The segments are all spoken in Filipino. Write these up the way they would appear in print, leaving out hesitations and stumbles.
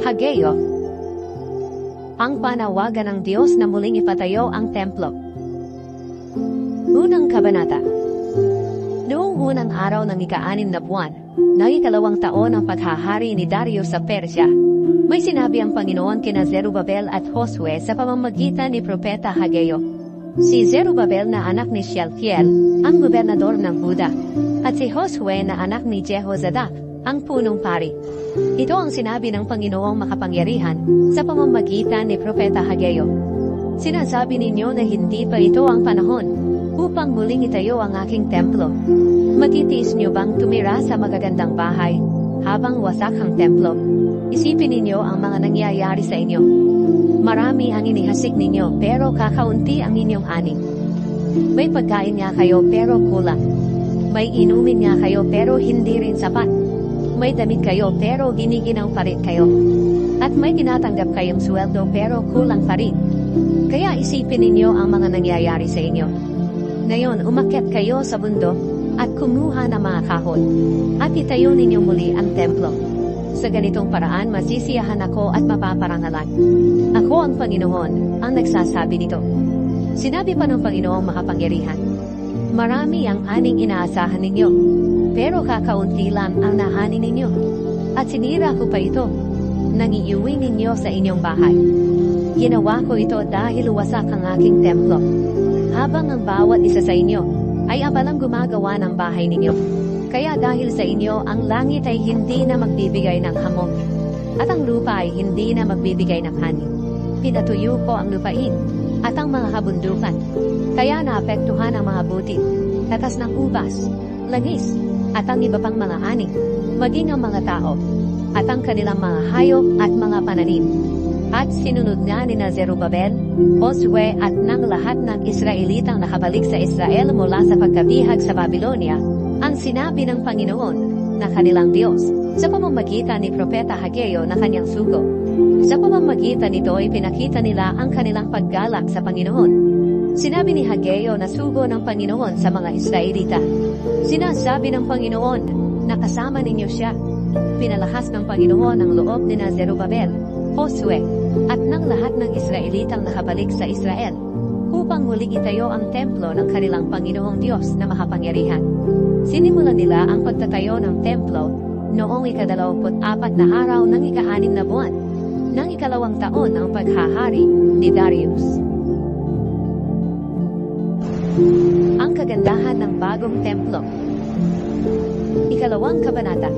Hageo. Ang panawagan ng Diyos na muling ipatayo ang templo. Unang kabanata. Noong unang araw ng ika-6 na buwan, ng ika-2 taon ng paghahari ni Darius sa Persya, may sinabi ang Panginoon kina Zerubabel at Josue sa pamamagitan ni Propeta Hageo. Si Zerubabel na anak ni Shealtiel, ang gobernador ng Huda, at si Josue na anak ni Jehozadak, ang punong pari. Ito ang sinabi ng Panginoong makapangyarihan sa pamamagitan ni Propeta Hageo. Sinasabi ninyo na hindi pa ito ang panahon upang muling itayo ang aking templo. Matitiis niyo bang tumira sa magagandang bahay habang wasak ang templo? Isipin ninyo ang mga nangyayari sa inyo. Marami ang inihasik ninyo pero kakaunti ang inyong ani. May pagkain nga kayo pero kulang. May inumin nga kayo pero hindi rin sapat. May damit kayo pero giniginaw pa rin kayo. At may tinatanggap kayong sweldo pero kulang pa rin. Kaya isipin ninyo ang mga nangyayari sa inyo. Ngayon umakyat kayo sa bundok at kumuha ng mga kahoy. At itayo ninyo muli ang templo. Sa ganitong paraan masisiyahan ako at mapaparangalan. Ako ang Panginoon, ang nagsasabi nito. Sinabi pa ng Panginoong makapangyarihan. Marami ang aning inaasahan ninyo. Pero kakaunti lang ang nahanin ninyo. At sinira ko pa ito. Nangiiuwi ninyo sa inyong bahay. Ginawa ko ito dahil wasak ang aking templo. Habang ang bawat isa sa inyo ay abalang gumagawa ng bahay ninyo. Kaya dahil sa inyo, ang langit ay hindi na magbibigay ng hamon. At ang lupa ay hindi na magbibigay ng hanin. Pinatuyo ko ang lupain at ang mga kabundukan. Kaya naapektuhan ang mga butil, tatas ng ubas, langis, at ang iba pang mga ani, maging ang mga tao, at ang kanilang mga hayop at mga pananim. At sinunod nga ni Zerubabel, Josue at ng lahat ng Israelitang nakabalik sa Israel mula sa pagkabihag sa Babylonia, ang sinabi ng Panginoon na kanilang Diyos sa pamamagitan ni Propeta Hageo na kanyang sugo. Sa pamamagitan nito ay pinakita nila ang kanilang paggalang sa Panginoon. Sinabi ni Hageo na sugo ng Panginoon sa mga Israelita. Sinasabi ng Panginoon na kasama ninyo siya. Pinalakas ng Panginoon ang loob ni Zerubabel, Josue, at ng lahat ng Israelitang nakabalik sa Israel upang muling itayo ang templo ng kanilang Panginoong Diyos na makapangyarihan. Sinimulan nila ang pagtatayo ng templo noong ika-24 na araw ng ika-6 na buwan ng ika-2 taon ng paghahari ni Darius. Ang kagandahan ng bagong templo. Ika-2 kabanata.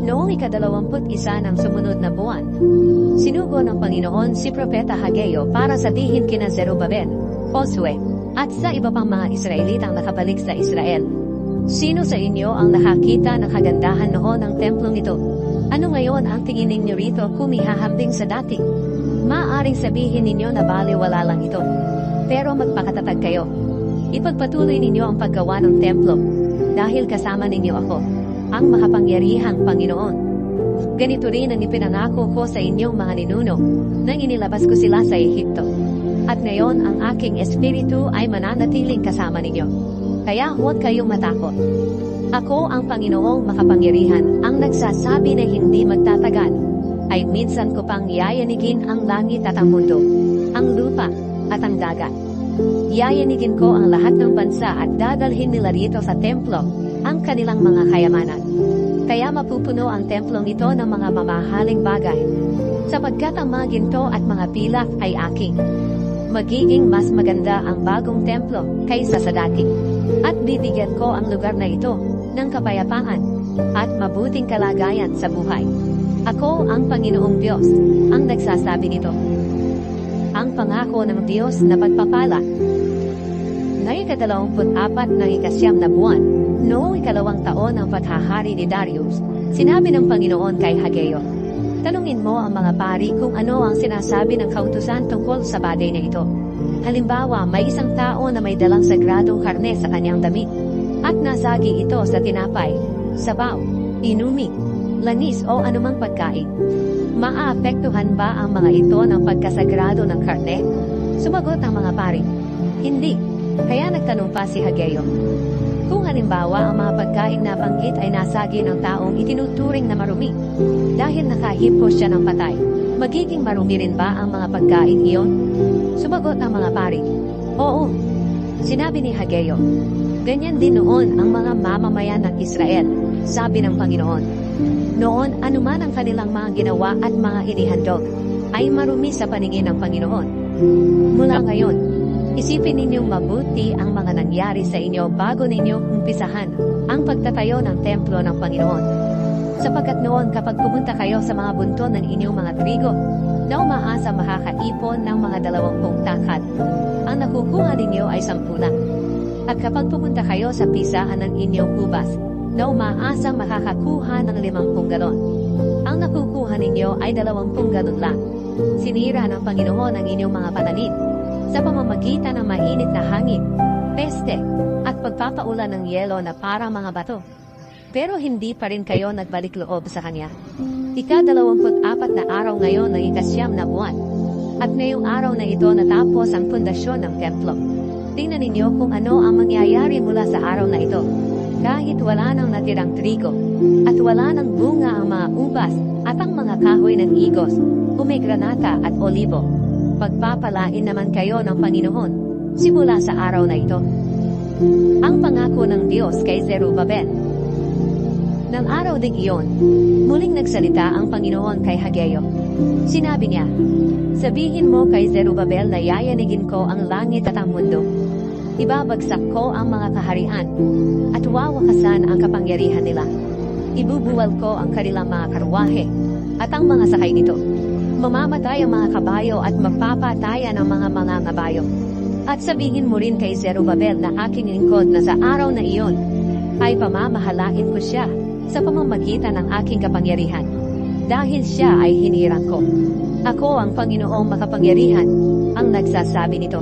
Noong ika-21 ng sumunod na buwan, sinugo ng Panginoon si Propeta Hageo para sabihin kina Zerubabel, Josue, at sa iba pang mga Israelitang nakabalik sa Israel. Sino sa inyo ang nakakita ng kagandahan noon ng templong ito? Ano ngayon ang tingin ninyo rito kung ihahambing sa dati? Maaring sabihin ninyo na baliwala lang ito. Pero magpakatatag kayo. Ipagpatuloy ninyo ang paggawa ng templo, dahil kasama ninyo ako, ang makapangyarihang Panginoon. Ganito rin ang ipinangako ko sa inyong mga ninuno, nang inilabas ko sila sa Ehipto. At ngayon ang aking espiritu ay mananatiling kasama ninyo. Kaya huwag kayong matakot. Ako ang Panginoong makapangyarihan, ang nagsasabi na hindi magtatagal. Ay minsan ko pang yayanigin ang langit at ang mundo, ang lupa at ang dagat. Yayanigin ko ang lahat ng bansa at dadalhin nila rito sa templo ang kanilang mga kayamanan. Kaya mapupuno ang templong ito ng mga mamahaling bagay, sapagkat ang mga ginto at mga pilak ay aking. Magiging mas maganda ang bagong templo kaysa sa dati. At bibigyan ko ang lugar na ito ng kapayapaan at mabuting kalagayan sa buhay. Ako ang Panginoong Diyos, ang nagsasabi nito. Ang pangako ng Diyos na pagpapala. Ngayong ika-24 ng ika-9 na buwan, noong ika-2 taon ng paghahari ni Darius, sinabi ng Panginoon kay Hageo, tanungin mo ang mga pari kung ano ang sinasabi ng kautusan tungkol sa bagay na ito. Halimbawa, may isang tao na may dalang sagradong karne sa kanyang damit, at nasagi ito sa tinapay, sabaw, inumi, langis o anumang pagkain. Maaapektuhan ba ang mga ito ng pagkasagrado ng karne? Sumagot ang mga pari, hindi. Kaya nagtanong pa si Hageo, kung halimbawa ang mga pagkain na banggit ay nasagi ng taong itinuturing na marumi. Dahil nakahipos siya ng patay, magiging marumi rin ba ang mga pagkain iyon? Sumagot ang mga pari. Oo. Sinabi ni Hageo. Ganyan din noon ang mga mamamayan ng Israel, sabi ng Panginoon. Noon, anuman ang kanilang mga ginawa at mga inihandog, ay marumi sa paningin ng Panginoon. Mula ngayon, isipin ninyong mabuti ang mga nangyari sa inyo bago ninyo umpisahan ang pagtatayo ng templo ng Panginoon. Sapagkat noon kapag pumunta kayo sa mga bunton ng inyong mga trigo, na umaasa makakaipon ng mga 20 takad, ang nakukuha ninyo ay 10 lang. At kapag pumunta kayo sa pisahan ng inyong ubas, na umaasang makakakuha ng 50 galon, ang nakukuha ninyo ay 20 galon lang. Sinira ng Panginoon ang inyong mga pananim sa pamamagitan ng mainit na hangin, peste, at pagpapaulan ng yelo na parang mga bato. Pero hindi pa rin kayo nagbalik loob sa Kanya. Ika-24 na araw ngayon ng ika-9 na buwan. At ngayong araw na ito natapos ang pundasyon ng templo. Tingnan ninyo kung ano ang mangyayari mula sa araw na ito. Kahit wala nang natirang trigo, at wala nang bunga ang mga ubas, at ang mga kahoy ng igos, pomegranata at olibo, pagpapalain naman kayo ng Panginoon, simula sa araw na ito. Ang pangako ng Diyos kay Zerubabel. Nang araw ding iyon, muling nagsalita ang Panginoon kay Hageo. Sinabi niya, sabihin mo kay Zerubabel na yayanigin ko ang langit at ang mundo. Ibabagsak ko ang mga kaharian, at wawakasan ang kapangyarihan nila. Ibubuwal ko ang kanilang mga karwahe, at ang mga sakay nito. Mamamatay ang mga kabayo at magpapatayan ang mga mangangabayo. At sabihin mo rin kay Zerubabel na aking lingkod na sa araw na iyon, ay pamamahalain ko siya sa pamamagitan ng aking kapangyarihan. Dahil siya ay hinirang ko. Ako ang Panginoong makapangyarihan, ang nagsasabi nito.